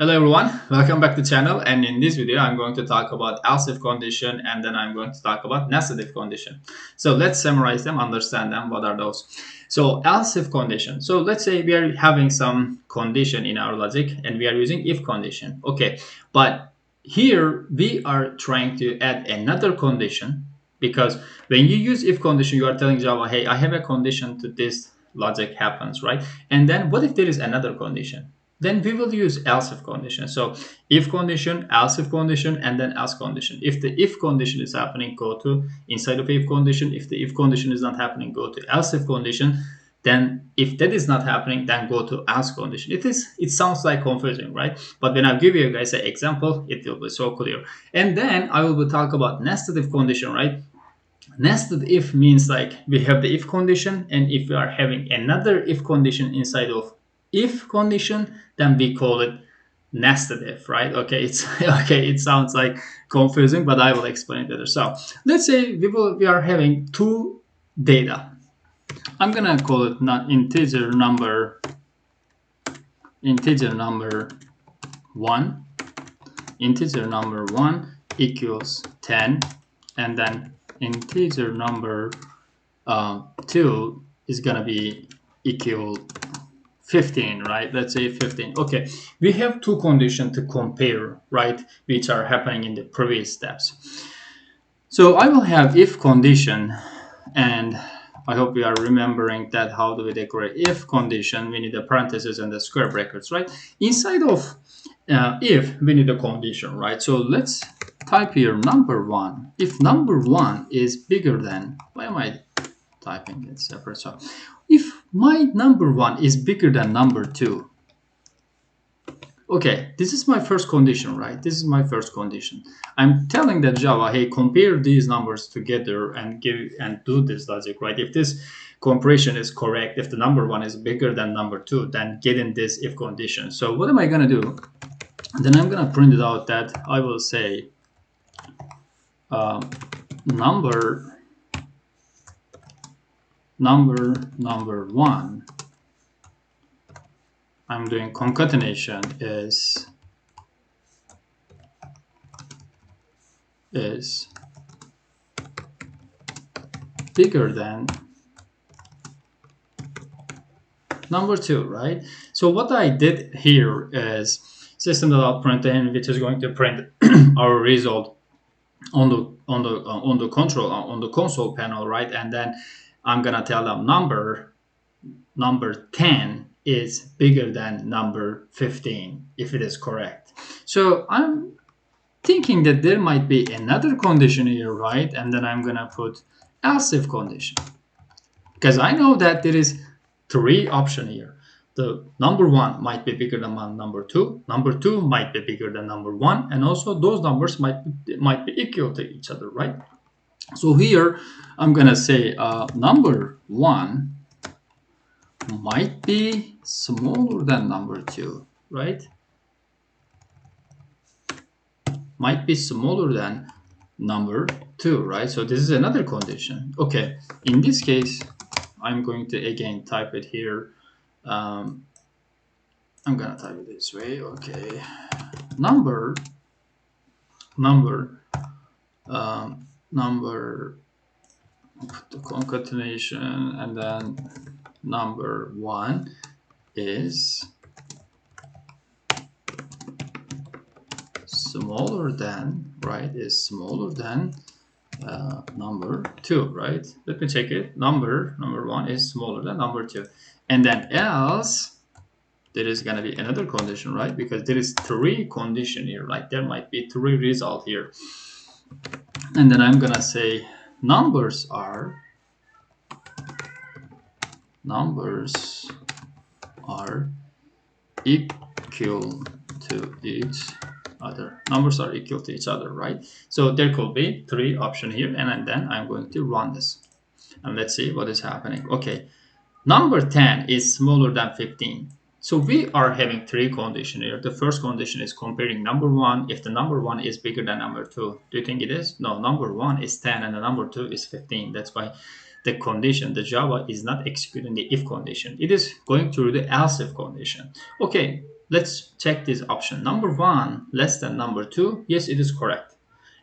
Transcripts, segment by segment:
Hello everyone, welcome back to the channel, and in this video I'm going to talk about else if condition, and then I'm going to talk about nested if condition. So let's summarize them, understand them. What are those? So else if condition. So let's say we are having some condition in our logic and we are using if condition. Okay, but here we are trying to add another condition, because when you use if condition you are telling Java, hey, I have a condition to this logic happens, right? And then what if there is another condition? Then we will use else if condition. So if condition, else if condition, and then else condition. If the if condition is happening, go to inside of if condition. If the if condition is not happening, go to else if condition. Then if that is not happening, then go to else condition. It sounds like confusing, right? But when I give you guys an example, it will be so clear. And then I will be talk about nested if condition, right? Nested if means like we have the if condition, and if we are having another if condition inside of if condition, then we call it nested if, right? Okay, it's okay, it sounds like confusing, but I will explain it later. So let's say we are having two data. I'm gonna call it not integer number one. Integer number one equals 10, and then integer number 2 is gonna be equal 15, right? Let's say 15. Okay, we have two conditions to compare, right, which are happening in the previous steps. So I will have if condition, and I hope you are remembering that how do we decorate if condition. We need the parentheses and the square brackets, right? Inside of if, we need a condition, right? So let's type here number one. If number one is bigger than, why am I typing it separate? So if my number one is bigger than number two, okay, this is my first condition, right? This is my first condition. I'm telling that Java, hey, compare these numbers together and do this logic, right? If this comparison is correct, if the number one is bigger than number two, then get in this if condition. So what am I gonna do? Then I'm gonna print it out that I will say number one. I'm doing concatenation is bigger than number two, right? So what I did here is system.out.println, which is going to print our result on the control on the console panel, right? And then I'm gonna tell them number 10 is bigger than number 15 if it is correct. So I'm thinking that there might be another condition here, right? And then I'm gonna put else if condition, because I know that there is three options here. The number one might be bigger than number two. Number two might be bigger than number one, and also those numbers might be equal to each other, right? So here I'm gonna say number one might be smaller than number two, right? Might be smaller than number two, right? So this is another condition. Okay, in this case, I'm going to again type it here. I'm gonna type it this way. Okay, number put the concatenation, and then number one is smaller than, right? Is smaller than number two, right? Let me check it. Number one is smaller than number two, and then else there is gonna be another condition, right? Because there is three condition here, right? There might be three result here, and then I'm gonna say numbers are equal to each other. Numbers are equal to each other, right? So there could be three options here, and then I'm going to run this, and let's see what is happening. Okay, number 10 is smaller than 15. So we are having three conditions here. The first condition is comparing number one. If the number one is bigger than number two, do you think it is? No, number one is 10 and the number two is 15. That's why the condition, the Java is not executing the if condition. It is going through the else if condition. Okay, let's check this option. Number one, less than number two. Yes, it is correct.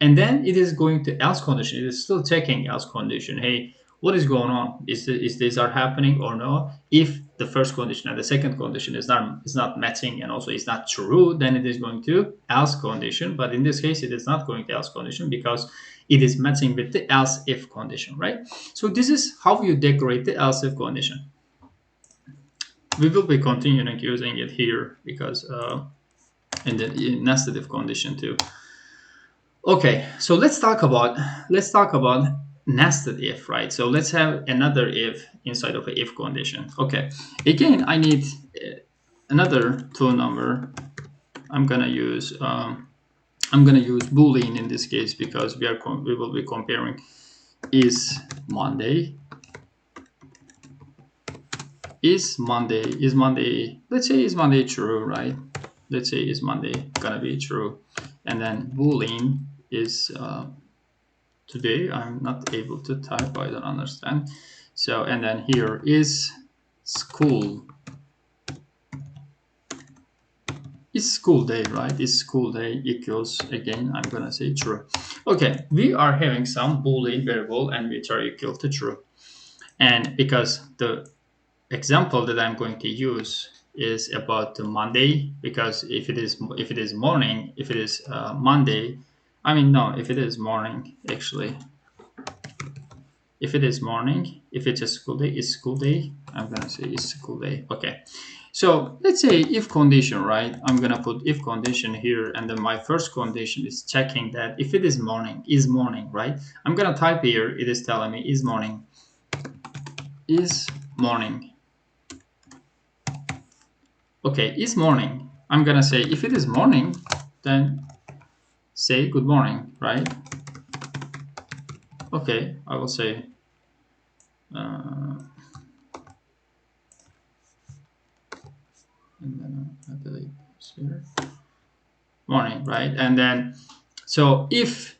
And then it is going to else condition. It is still checking else condition. Hey, what is going on? Is this are happening or no? If the first condition and the second condition is not matching and also is not true, then it is going to else condition. But in this case, it is not going to else condition because it is matching with the else if condition, right? So this is how you decorate the else if condition. We will be continuing using it here because in the nested if condition too. Okay, so let's talk about nested if, right? So let's have another if inside of a if condition. Okay, again, I need another tool number. I'm gonna use boolean in this case because we will be comparing is Monday let's say is Monday true, right? Let's say is Monday gonna be true, and then boolean is today I'm not able to type, I don't understand. So and then here is school school day, right? Is school day equals, again I'm gonna say true. Okay, we are having some boolean variable and which are equal to true, and because the example that I'm going to use is about the Monday, because if it is morning, if it is Monday, I mean no, if it is morning actually, if it is morning, if it's a school day, it's school day. I'm gonna say it's school day. Okay. So let's say if condition, right? I'm gonna put if condition here, and then my first condition is checking that if it is morning, right? I'm gonna type here, it is telling me is morning. Okay, is morning. I'm gonna say if it is morning, then say good morning, right? Okay, I will say and then I'll delete this here. Morning, right? And then so if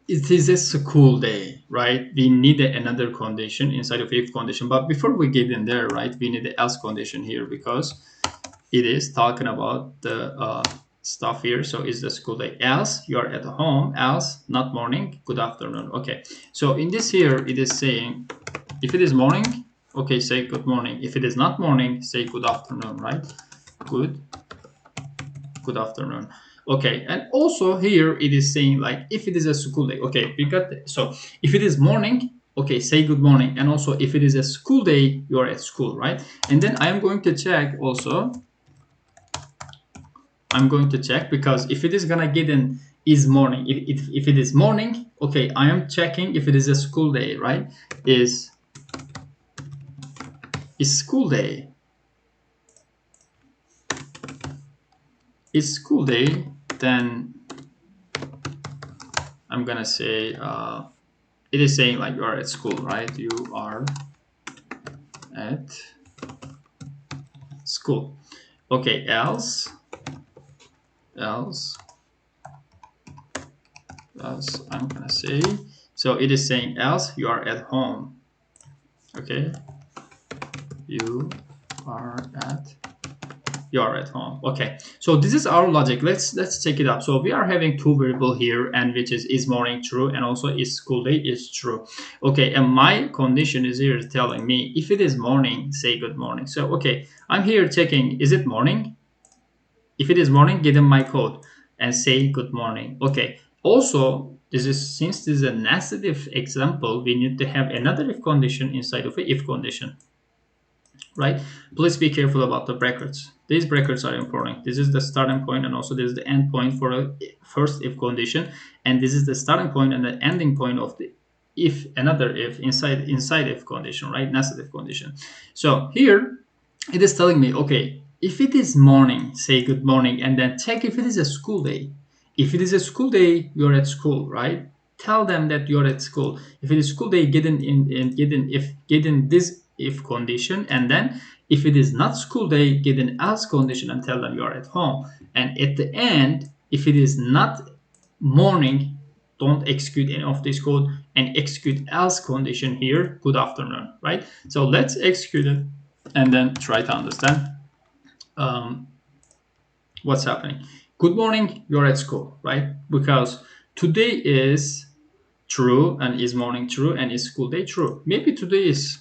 it is a school day, right? We need another condition inside of if condition. But before we get in there, right, we need the else condition here because it is talking about the stuff here. So is the school day? Else you're at home. Else not morning. Good afternoon. Okay. So in this here, it is saying if it is morning, okay, say good morning. If it is not morning, say good afternoon, right? Good afternoon. Okay, and also here it is saying like if it is a school day. Okay, we got so if it is morning, okay, say good morning, and also if it is a school day, you are at school, right? And then I am going to check also. I'm going to check because if it is gonna get in is morning, if it is morning, okay, I am checking if it is a school day, right? Is school day. Is school day, then I'm gonna say it is saying like you are at school, right? You are at school. Okay, else I'm gonna say, so it is saying else you are at home. Okay, you are at home. Okay, so this is our logic. Let's check it up. So we are having two variable here, and which is morning true, and also is school day is true. Okay, and my condition is here telling me if it is morning, say good morning. So okay, I'm here checking, is it morning? If it is morning, give them my code and say good morning. Okay, also since this is a nested if example, we need to have another if condition inside of a if condition, right? Please be careful about the brackets. These brackets are important. This is the starting point and also this is the end point for a first if condition, and this is the starting point and the ending point of the if another if inside if condition, right? Nested if condition. So here it is telling me, okay, if it is morning, say good morning, and then check if it is a school day. If it is a school day, you're at school, right? Tell them that you're at school. If it is school day, get in this if condition, and then if it is not school day, get in else condition and tell them you're at home. And at the end, if it is not morning, don't execute any of this code and execute else condition here, good afternoon, right? So let's execute it and then try to understand. um, what's happening. Good morning, you're at school, right? Because today is true and is morning true and is school day true. Maybe today is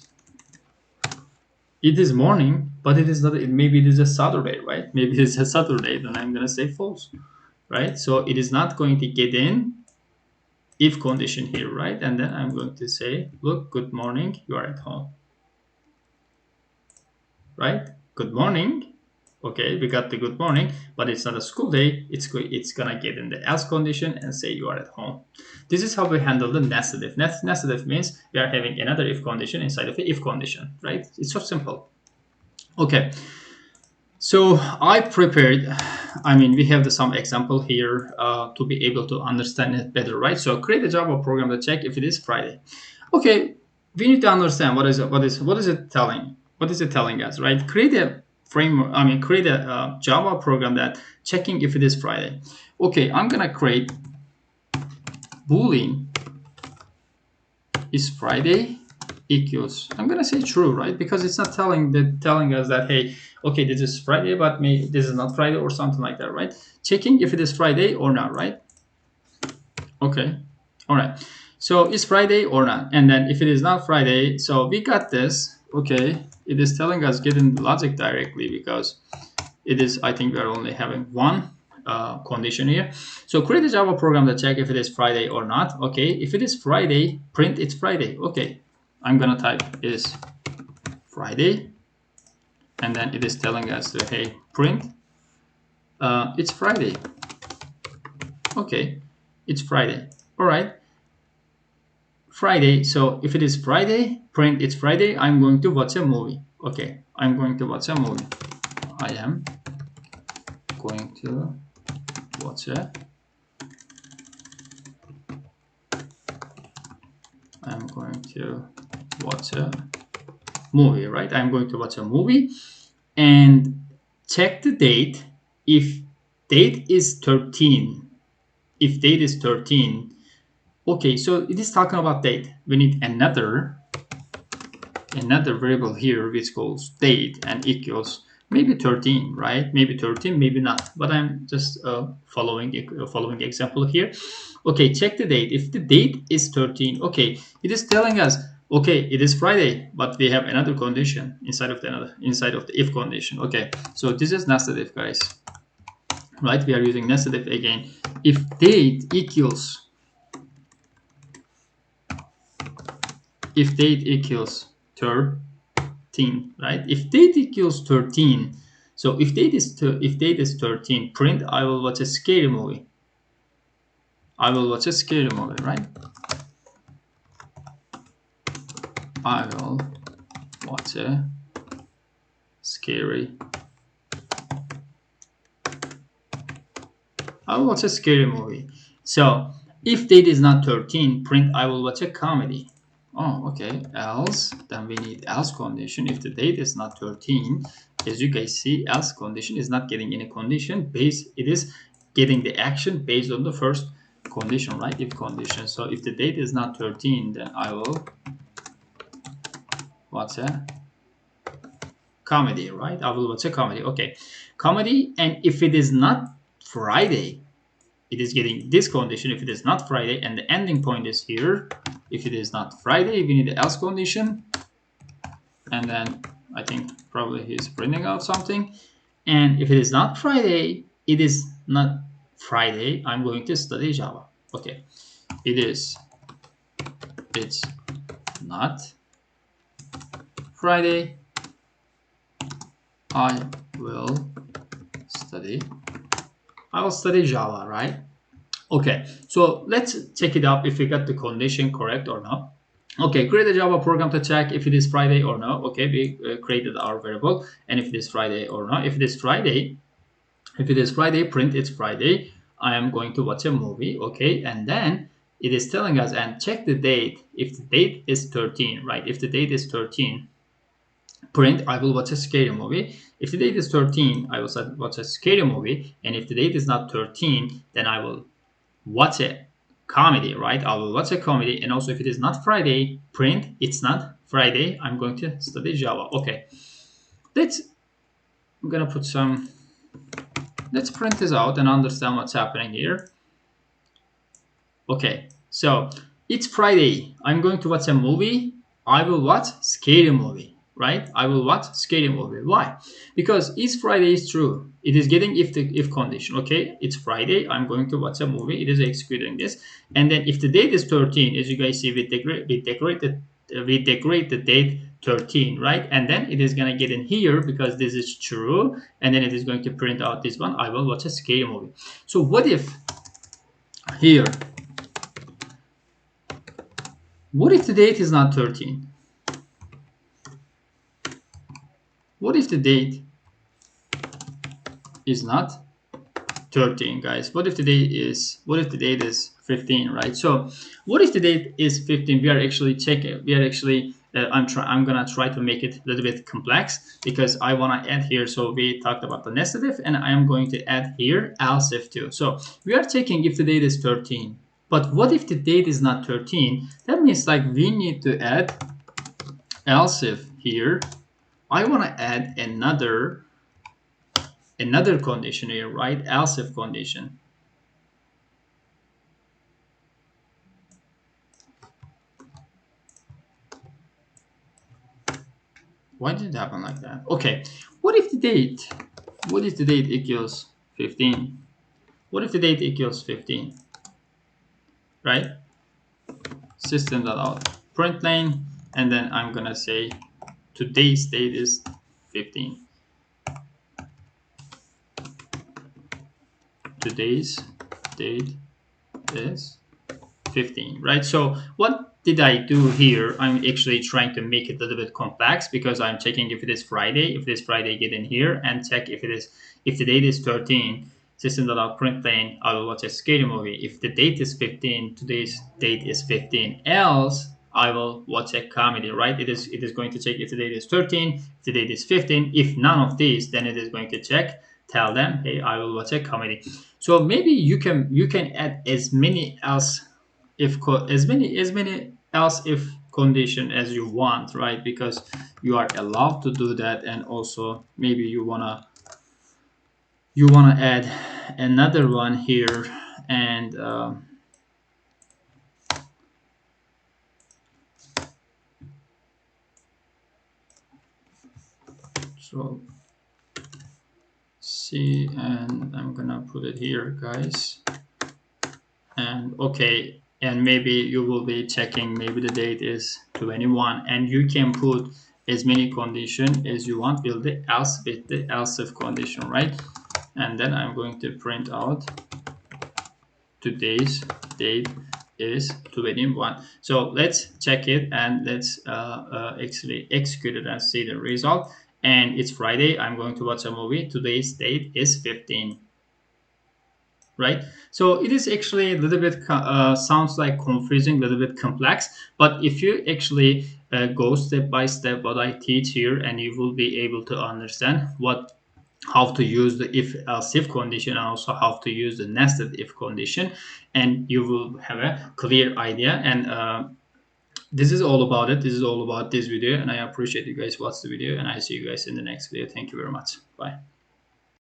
it is morning, but it is not. Maybe it is a Saturday, right? Maybe it's a Saturday. Then I'm gonna say false, right? So it is not going to get in if condition here, right? And then I'm going to say, look, good morning, you are at home, right? Good morning. Okay, we got the good morning, but it's not a school day. It's gonna get in the else condition and say you are at home. This is how we handle the nested if. Nested if means we are having another if condition inside of the if condition, right? It's so simple. Okay, so I prepared. I mean, we have some example here to be able to understand it better, right? So create a Java program to check if it is Friday. Okay, we need to understand what is it telling? What is it telling us, right? Create a framework. I mean, create a Java program that checking if it is Friday. Okay, I'm gonna create boolean is Friday equals. I'm gonna say true, right? Because it's not telling us that hey, okay, this is Friday, but maybe this is not Friday or something like that, right? Checking if it is Friday or not, right? Okay, all right. So it's Friday or not, and then if it is not Friday, so we got this. Okay, it is telling us getting the logic directly because it is. I think we are only having one condition here. So create a Java program to check if it is Friday or not. Okay, if it is Friday, print it's Friday. Okay, I'm gonna type is Friday, and then it is telling us that hey, print it's Friday. Okay, it's Friday. All right, Friday. So if it is Friday, print it's Friday. I'm going to watch a movie. Okay, I'm going to watch a movie. I am going to watch a I'm going to watch a movie, right? I'm going to watch a movie and check the date. If date is 13, if date is 13, okay, so it is talking about date. We need another variable here which calls date and equals maybe 13, right? Maybe 13, maybe not, but I'm just following example here. Okay, check the date. If the date is 13, okay, it is telling us okay, it is Friday, but we have another condition inside of the if condition. Okay, so this is nested if, guys, right? We are using nested if again. If date equals if date equals 13, right? If date equals 13, so if date is 13, print I will watch a scary movie. I will watch a scary movie, right? I will watch a scary. I will watch a scary movie. So if date is not 13, print I will watch a comedy. Oh, okay. Else, then we need else condition. If the date is not 13, as you guys see, else condition is not getting any condition based. It is getting the action based on the first condition, right? If condition. So if the date is not 13, then I will watch a comedy, right? I will watch a comedy. Okay, comedy. And if it is not Friday, it is getting this condition. If it is not Friday and the ending point is here, if it is not Friday, we need the else condition. And then I think probably he's printing out something. And if it is not Friday, it is not Friday, I'm going to study Java. Okay, it's not Friday, I will study Java, right? Okay, so let's check it out if we got the condition correct or not. Okay, create a Java program to check if it is Friday or no. Okay, we created our variable, and if it is Friday or not. If it is Friday, print it's Friday. I am going to watch a movie. Okay, and then it is telling us and check the date. If the date is 13, right? If the date is 13, print I will watch a scary movie. If the date is 13, I will watch a scary movie, and if the date is not 13, then I will watch a comedy, right? I will watch a comedy. And also if it is not Friday, print it's not Friday. I'm going to study Java. Okay, let's I'm gonna put some. Let's print this out and understand what's happening here. Okay, so it's Friday. I'm going to watch a movie. I will watch scary movie, right? I will watch scary movie. Why? Because it's Friday is true. It is getting if the if condition. Okay, it's Friday. I'm going to watch a movie. It is executing this, and then if the date is 13, as you guys see, we decorate the date 13, right? And then it is gonna get in here because this is true, and then it is going to print out this one. I will watch a scary movie. So what if here? What if the date is not 13? What if the date is not 13, guys? What if the date is 15, right? So what if the date is 15? We are actually checking, we are actually I'm gonna try to make it a little bit complex because I want to add here. So we talked about the nested if, and I am going to add here else if too. So we are checking if the date is 13. But what if the date is not 13? That means like we need to add else if here. I want to add another condition here, right? Else if condition. Why did it happen like that? Okay, what if the date? What if the date equals 15? What if the date equals 15? Right? System.out print lane, and then I'm gonna say today's date is 15. Today's date is 15, right? So what did I do here? I'm actually trying to make it a little bit complex because I'm checking if it is Friday. If it is Friday, get in here and check if the date is 13. System.out print lane, I will watch a scary movie. If the date is 15, today's date is 15. Else, I will watch a comedy, right? It is going to check if the date is 13, if the date is 15. If none of these, then it is going to check, tell them, hey, I will watch a comedy. So maybe you can add as many else if as many else if condition as you want, right? Because you are allowed to do that, and also maybe you wanna add another one here, and so see, and I'm gonna put it here, guys. And okay, and maybe you will be checking, maybe the date is 21, and you can put as many condition as you want, build the else with the else if condition, right? And then I'm going to print out today's date is 21. So let's check it, and let's actually execute it and see the result. And it's Friday, I'm going to watch a movie. Today's date is 15, right? So it is actually a little bit sounds like confusing, a little bit complex, but if you actually go step by step what I teach here, and you will be able to understand how to use the if else if condition, and also how to use the nested if condition, and you will have a clear idea. And this is all about it. This is all about this video, and I appreciate you guys watch the video, and I see you guys in the next video. Thank you very much. Bye.